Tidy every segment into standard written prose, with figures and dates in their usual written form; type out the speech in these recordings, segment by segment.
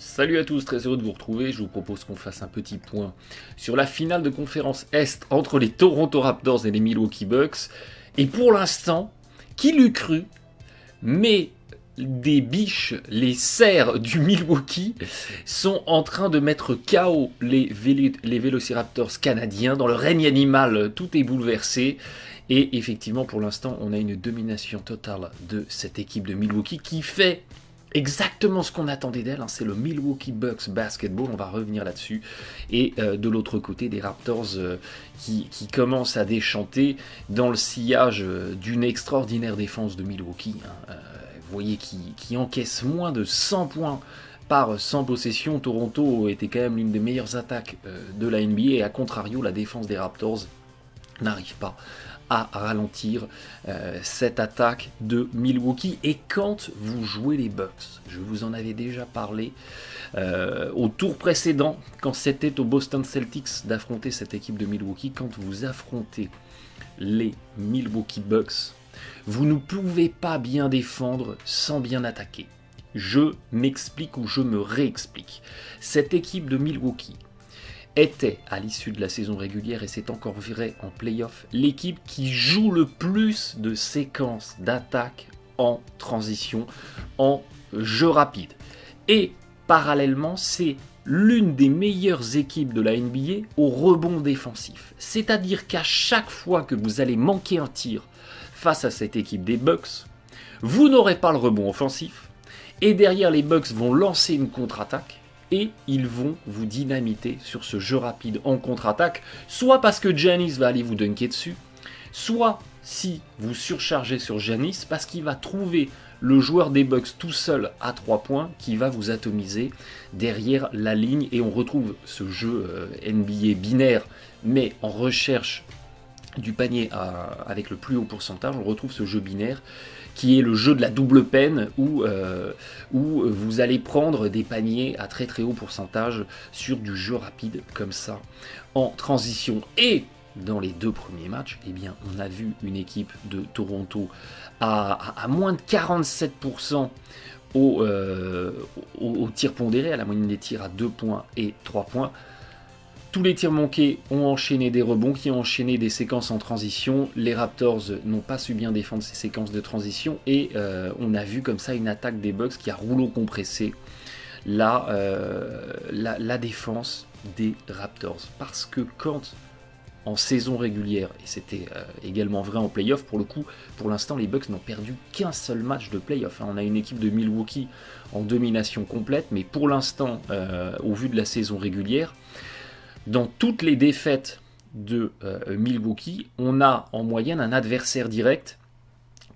Salut à tous, très heureux de vous retrouver. Je vous propose qu'on fasse un petit point sur la finale de conférence Est entre les Toronto Raptors et les Milwaukee Bucks. Et pour l'instant, qui l'eût cru, mais des biches, les cerfs du Milwaukee, sont en train de mettre KO les Velociraptors canadiens. Dans le règne animal, tout est bouleversé. Et effectivement, pour l'instant, on a une domination totale de cette équipe de Milwaukee qui fait exactement ce qu'on attendait d'elle, c'est le Milwaukee Bucks Basketball, on va revenir là-dessus. Et de l'autre côté, des Raptors qui commencent à déchanter dans le sillage d'une extraordinaire défense de Milwaukee. Vous voyez qui encaisse moins de 100 points par 100 possessions. Toronto était quand même l'une des meilleures attaques de la NBA, et à contrario, la défense des Raptors n'arrive pas à ralentir cette attaque de Milwaukee. Et quand vous jouez les Bucks, je vous en avais déjà parlé au tour précédent, quand c'était aux Boston Celtics d'affronter cette équipe de Milwaukee, quand vous affrontez les Milwaukee Bucks, vous ne pouvez pas bien défendre sans bien attaquer. Je m'explique ou je me réexplique. Cette équipe de Milwaukee était, à l'issue de la saison régulière, et c'est encore vrai en play-off, l'équipe qui joue le plus de séquences d'attaque en transition, en jeu rapide. Et parallèlement, c'est l'une des meilleures équipes de la NBA au rebond défensif. C'est-à-dire qu'à chaque fois que vous allez manquer un tir face à cette équipe des Bucks, vous n'aurez pas le rebond offensif, et derrière les Bucks vont lancer une contre-attaque, et ils vont vous dynamiter sur ce jeu rapide en contre-attaque, soit parce que Giannis va aller vous dunker dessus, soit si vous surchargez sur Giannis, parce qu'il va trouver le joueur des Bucks tout seul à 3 points qui va vous atomiser derrière la ligne, et on retrouve ce jeu NBA binaire, mais en recherche du panier avec le plus haut pourcentage. On retrouve ce jeu binaire qui est le jeu de la double peine où vous allez prendre des paniers à très très haut pourcentage sur du jeu rapide comme ça en transition. Et dans les deux premiers matchs, eh bien, on a vu une équipe de Toronto à moins de 47% au tir pondéré, à la moyenne des tirs à 2 points et 3 points. Tous les tirs manqués ont enchaîné des rebonds, qui ont enchaîné des séquences en transition. Les Raptors n'ont pas su bien défendre ces séquences de transition, et on a vu comme ça une attaque des Bucks qui a rouleau compressé la défense des Raptors. Parce que quand, en saison régulière, et c'était également vrai en playoff, pour le coup, pour l'instant les Bucks n'ont perdu qu'un seul match de playoff. On a une équipe de Milwaukee en domination complète, mais pour l'instant, au vu de la saison régulière, dans toutes les défaites de Milwaukee, on a en moyenne un adversaire direct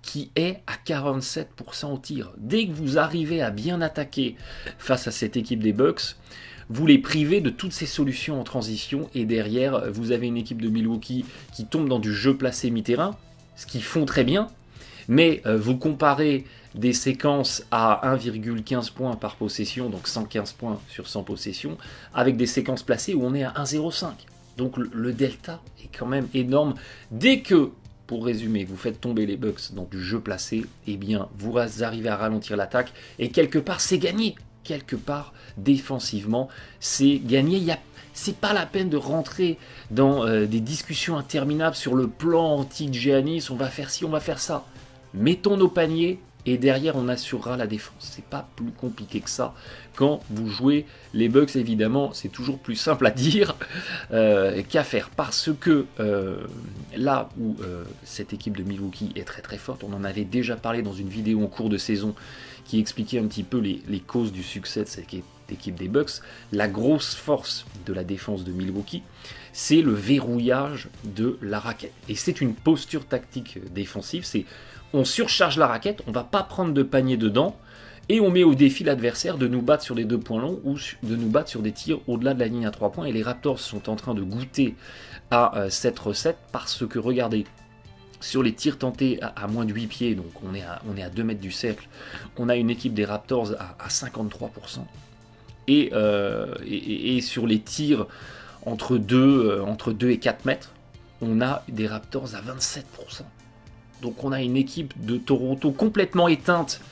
qui est à 47% au tir. Dès que vous arrivez à bien attaquer face à cette équipe des Bucks, vous les privez de toutes ces solutions en transition, et derrière, vous avez une équipe de Milwaukee qui tombe dans du jeu placé mi-terrain, ce qu'ils font très bien, mais vous comparez des séquences à 1,15 points par possession, donc 115 points sur 100 possessions, avec des séquences placées où on est à 1,05. Donc le delta est quand même énorme. Dès que, pour résumer, vous faites tomber les Bucks dans du jeu placé, eh bien vous arrivez à ralentir l'attaque, et quelque part c'est gagné. Quelque part, défensivement, c'est gagné. C'est pas la peine de rentrer dans des discussions interminables sur le plan anti-Giannis, on va faire ci, on va faire ça. Mettons nos paniers, et derrière on assurera la défense. C'est pas plus compliqué que ça. Quand vous jouez les Bucks, évidemment, c'est toujours plus simple à dire qu'à faire. Parce que là où cette équipe de Milwaukee est très très forte, on en avait déjà parlé dans une vidéo en cours de saison qui expliquait un petit peu les causes du succès de cette équipe des Bucks. La grosse force de la défense de Milwaukee, c'est le verrouillage de la raquette. Et c'est une posture tactique défensive, c'est on surcharge la raquette, on ne va pas prendre de panier dedans, et on met au défi l'adversaire de nous battre sur des 2 points longs ou de nous battre sur des tirs au-delà de la ligne à 3 points. Et les Raptors sont en train de goûter à cette recette, parce que regardez, sur les tirs tentés à moins de 8 pieds, donc on est à 2 mètres du cercle, on a une équipe des Raptors à 53%. Et sur les tirs entre 2 et 4 mètres, on a des Raptors à 27%. Donc on a une équipe de Toronto complètement éteinte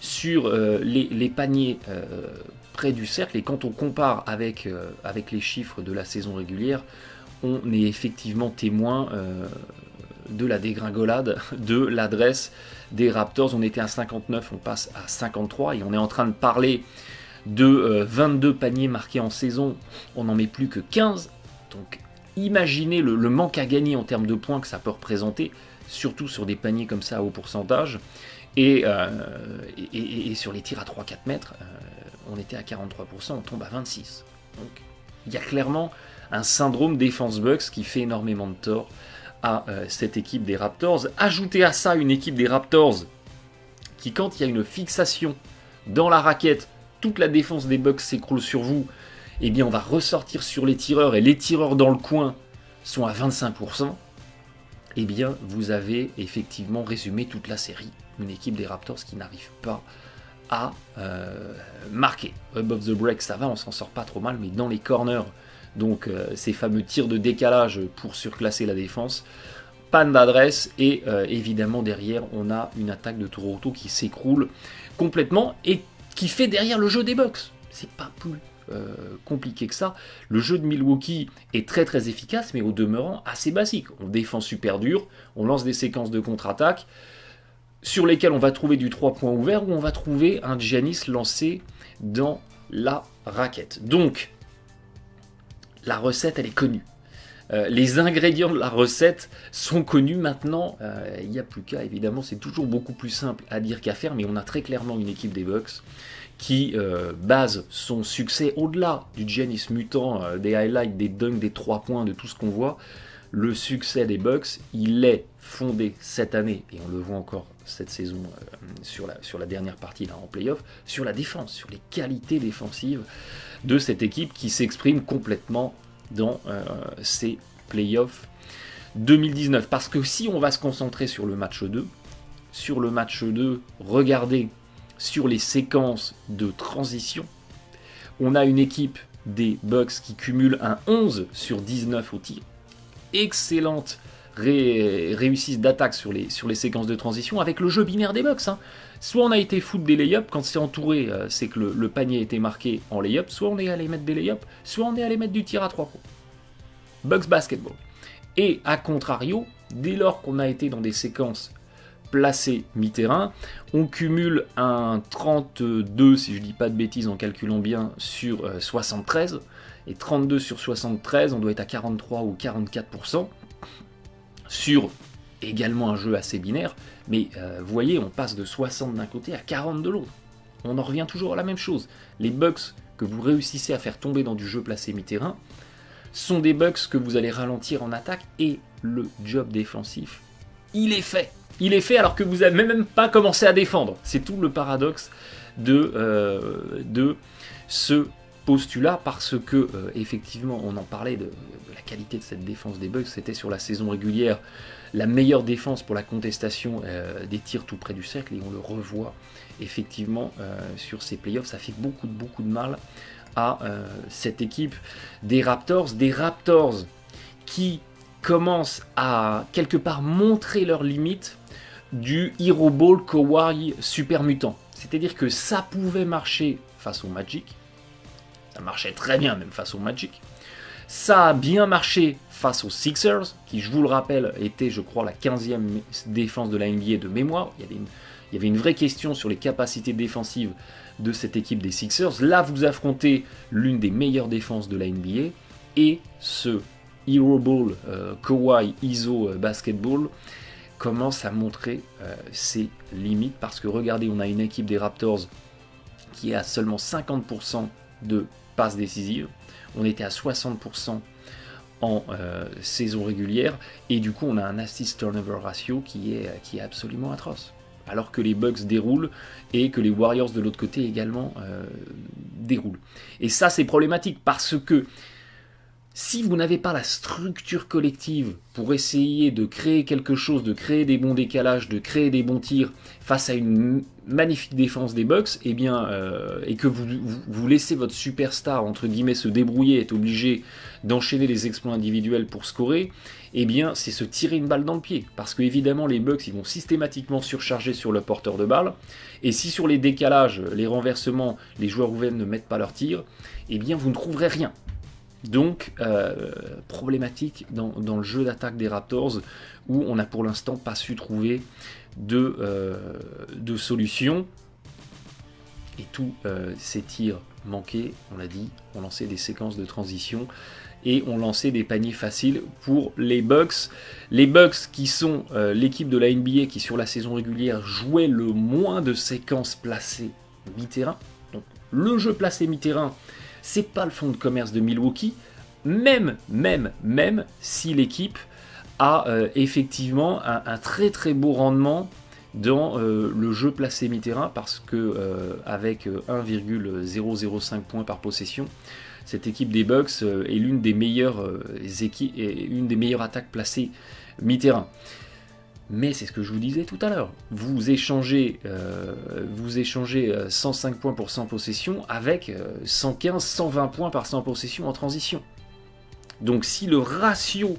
sur les paniers près du cercle. Et quand on compare avec les chiffres de la saison régulière, on est effectivement témoin de la dégringolade, de l'adresse des Raptors. On était à 59, on passe à 53 et on est en train de parler de 22 paniers marqués en saison, on n'en met plus que 15. Donc imaginez le manque à gagner en termes de points que ça peut représenter, surtout sur des paniers comme ça à haut pourcentage. Et sur les tirs à 3-4 mètres, on était à 43%, on tombe à 26%. Donc il y a clairement un syndrome défense Bucks qui fait énormément de tort à cette équipe des Raptors. Ajoutez à ça une équipe des Raptors qui, quand il y a une fixation dans la raquette, toute la défense des Bucks s'écroule sur vous, eh bien on va ressortir sur les tireurs, et les tireurs dans le coin sont à 25%, eh bien vous avez effectivement résumé toute la série. Une équipe des Raptors qui n'arrive pas à marquer. Above the break, ça va, on s'en sort pas trop mal, mais dans les corners, donc ces fameux tirs de décalage pour surclasser la défense, panne d'adresse, et évidemment derrière on a une attaque de Toronto qui s'écroule complètement et qui fait derrière le jeu des Bucks. C'est pas plus compliqué que ça. Le jeu de Milwaukee est très très efficace, mais au demeurant assez basique. On défend super dur, on lance des séquences de contre-attaque sur lesquelles on va trouver du 3 points ouvert, ou on va trouver un Giannis lancé dans la raquette. Donc la recette, elle est connue. Les ingrédients de la recette sont connus maintenant. Il n'y a plus qu'à, évidemment, c'est toujours beaucoup plus simple à dire qu'à faire, mais on a très clairement une équipe des Bucks qui base son succès au-delà du Giannis mutant, des highlights, des dunks, des 3 points, de tout ce qu'on voit. Le succès des Bucks, il est fondé cette année, et on le voit encore cette saison sur la dernière partie là, en play-off, sur la défense, sur les qualités défensives de cette équipe qui s'exprime complètement dans ces playoffs 2019. Parce que si on va se concentrer sur le match 2, regardez sur les séquences de transition, on a une équipe des Bucks qui cumule un 11 sur 19 au tir. Excellente réussite d'attaque sur les séquences de transition avec le jeu binaire des Bucks. Soit on a été foutre des lay-ups, quand c'est entouré, c'est que le panier a été marqué en lay-up, soit on est allé mettre des lay-ups, soit on est allé mettre du tir à 3 points. Bucks basketball. Et à contrario, dès lors qu'on a été dans des séquences placées mi-terrain, on cumule un 32, si je dis pas de bêtises en calculant bien, sur 73, et 32 sur 73, on doit être à 43 ou 44%, sur également un jeu assez binaire, mais vous voyez, on passe de 60 d'un côté à 40 de l'autre. On en revient toujours à la même chose. Les Bucks que vous réussissez à faire tomber dans du jeu placé mi-terrain sont des Bucks que vous allez ralentir en attaque, et le job défensif, il est fait. Il est fait alors que vous n'avez même pas commencé à défendre. C'est tout le paradoxe de ce postulat, parce que effectivement on en parlait de la qualité de cette défense des Bucks. C'était sur la saison régulière la meilleure défense pour la contestation des tirs tout près du cercle, et on le revoit effectivement sur ces playoffs. Ça fait beaucoup de mal à cette équipe des Raptors qui commencent à quelque part montrer leurs limites du Hero Ball Kawhi super mutant. C'est-à-dire que ça pouvait marcher face au Magic, ça marchait très bien même face au Magic, ça a bien marché face aux Sixers, qui, je vous le rappelle, était, je crois, la 15e défense de la NBA de mémoire. Il y avait une vraie question sur les capacités défensives de cette équipe des Sixers. Là, vous affrontez l'une des meilleures défenses de la NBA, et ce Hero Ball, Kawhi ISO Basketball commence à montrer ses limites, parce que regardez, on a une équipe des Raptors qui est à seulement 50% de passes décisives. On était à 60% en saison régulière, et du coup on a un assist turnover ratio qui est absolument atroce, alors que les Bucks déroulent et que les Warriors de l'autre côté également déroulent. Et ça, c'est problématique, parce que si vous n'avez pas la structure collective pour essayer de créer quelque chose, de créer des bons décalages, de créer des bons tirs face à une magnifique défense des Bucks, et que vous laissez votre superstar, entre guillemets, se débrouiller, être obligé d'enchaîner les exploits individuels pour scorer, c'est se tirer une balle dans le pied. Parce que évidemment, les Bucks, ils vont systématiquement surcharger sur le porteur de balle, et si sur les décalages, les renversements, les joueurs ouverts ne mettent pas leur tir, vous ne trouverez rien. Donc, problématique dans le jeu d'attaque des Raptors, où on n'a pour l'instant pas su trouver de solution. Et tous ces tirs manqués, on l'a dit, ont lancé des séquences de transition et ont lancé des paniers faciles pour les Bucks. Les Bucks qui sont l'équipe de la NBA qui sur la saison régulière jouait le moins de séquences placées mi-terrain. Donc le jeu placé mi-terrain, c'est pas le fonds de commerce de Milwaukee, même si l'équipe a effectivement un très très beau rendement dans le jeu placé mi-terrain, parce que avec 1,005 points par possession, cette équipe des Bucks est l'une des meilleures une des meilleures attaques placées mi-terrain. Mais c'est ce que je vous disais tout à l'heure. Vous échangez 105 points pour 100 possessions avec 115, 120 points par 100 possessions en transition. Donc si le ratio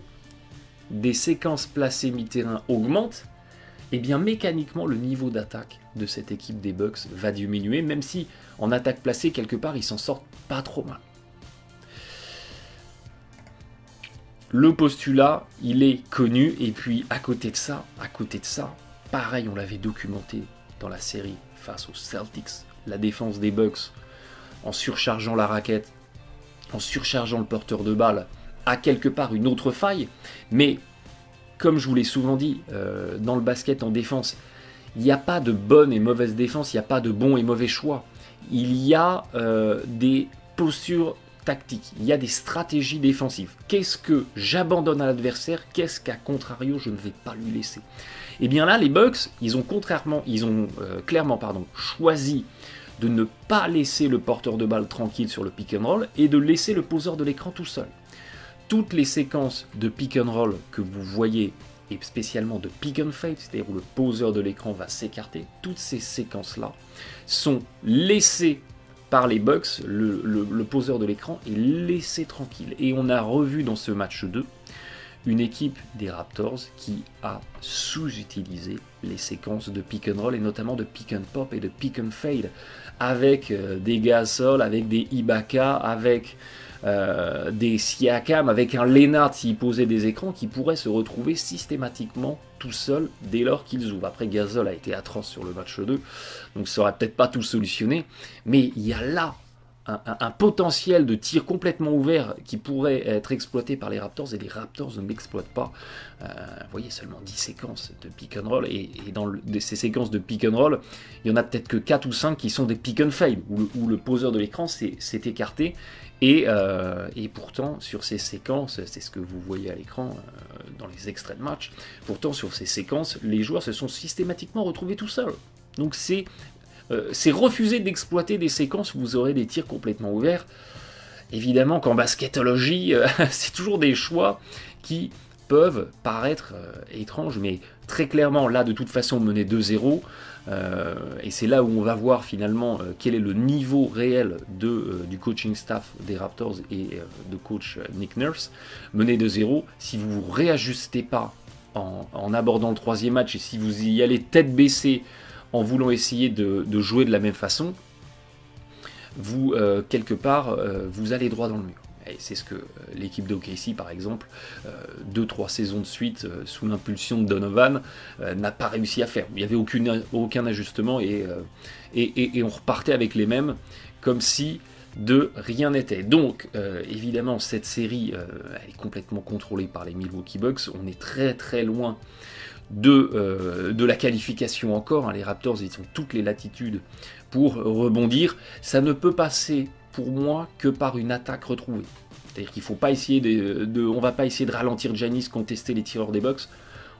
des séquences placées mi-terrain augmente, mécaniquement le niveau d'attaque de cette équipe des Bucks va diminuer, même si en attaque placée, quelque part, ils s'en sortent pas trop mal. Le postulat, il est connu, et puis à côté de ça, pareil, on l'avait documenté dans la série face aux Celtics, la défense des Bucks, en surchargeant la raquette, en surchargeant le porteur de balle, a quelque part une autre faille, mais comme je vous l'ai souvent dit, dans le basket en défense, il n'y a pas de bonne et mauvaise défense, il n'y a pas de bon et mauvais choix. Il y a des postures tactiques, il y a des stratégies défensives. Qu'est-ce que j'abandonne à l'adversaire? Qu'est-ce qu'à contrario je ne vais pas lui laisser? Et bien là, les Bucks, ils ont clairement choisi de ne pas laisser le porteur de balle tranquille sur le pick and roll et de laisser le poseur de l'écran tout seul. Toutes les séquences de pick and roll que vous voyez, et spécialement de pick and fade, c'est-à-dire où le poseur de l'écran va s'écarter, toutes ces séquences-là sont laissées par les Bucks, le poseur de l'écran est laissé tranquille. Et on a revu dans ce match 2 une équipe des Raptors qui a sous-utilisé les séquences de pick and roll, et notamment de pick and pop et de pick and fade, avec des Gasol, avec des Ibaka, avec des Siakam, avec un Leonard s'il posait des écrans, qui pourraient se retrouver systématiquement tout seul dès lors qu'ils ouvrent. Après, Gasol a été atroce sur le match 2, donc ça aurait peut-être pas tout solutionné, mais il y a là un potentiel de tir complètement ouvert qui pourrait être exploité par les Raptors, et les Raptors ne l'exploitent pas. Vous voyez, seulement 10 séquences de pick and roll, et dans ces séquences de pick and roll, il y en a peut-être que 4 ou 5 qui sont des pick and fade, où le poseur de l'écran s'est écarté, et pourtant sur ces séquences, c'est ce que vous voyez à l'écran dans les extraits de match, pourtant sur ces séquences, les joueurs se sont systématiquement retrouvés tout seuls. Donc c'est refuser d'exploiter des séquences où vous aurez des tirs complètement ouverts. Évidemment qu'en basketologie, c'est toujours des choix qui peuvent paraître étranges, mais très clairement, là, de toute façon, mener 2-0, et c'est là où on va voir finalement quel est le niveau réel du coaching staff des Raptors et de coach Nick Nurse. Mener 2-0, si vous ne vous réajustez pas en abordant le troisième match, et si vous y allez tête baissée, en voulant essayer de jouer de la même façon, vous, quelque part, vous allez droit dans le mur. Et c'est ce que l'équipe d'OKC, par exemple, 2-3 saisons de suite, sous l'impulsion de Donovan, n'a pas réussi à faire. Il n'y avait aucun ajustement, et on repartait avec les mêmes, comme si de rien n'était. Donc, évidemment, cette série, elle est complètement contrôlée par les Milwaukee Bucks. On est très très loin de la qualification encore, hein. Les Raptors, ils ont toutes les latitudes pour rebondir. Ça ne peut passer pour moi que par une attaque retrouvée. C'est-à-dire qu'il faut pas essayer on va pas essayer de ralentir Giannis, contester les tireurs des Bucks.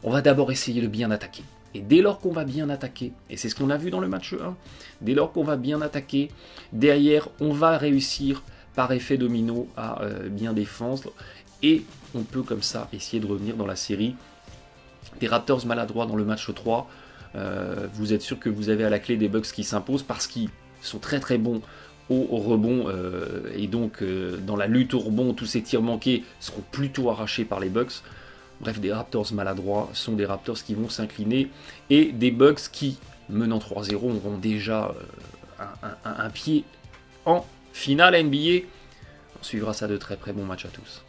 On va d'abord essayer de bien attaquer. Et dès lors qu'on va bien attaquer, et c'est ce qu'on a vu dans le match 1, dès lors qu'on va bien attaquer, derrière on va réussir par effet domino à bien défendre. Et on peut comme ça essayer de revenir dans la série. Des Raptors maladroits dans le match 3. Vous êtes sûr que vous avez à la clé des Bucks qui s'imposent parce qu'ils sont très très bons au rebond. Et donc dans la lutte au rebond, tous ces tirs manqués seront plutôt arrachés par les Bucks. Bref, des Raptors maladroits sont des Raptors qui vont s'incliner. Et des Bucks qui, menant 3-0, auront déjà un pied en finale NBA. On suivra ça de très près. Bon match à tous.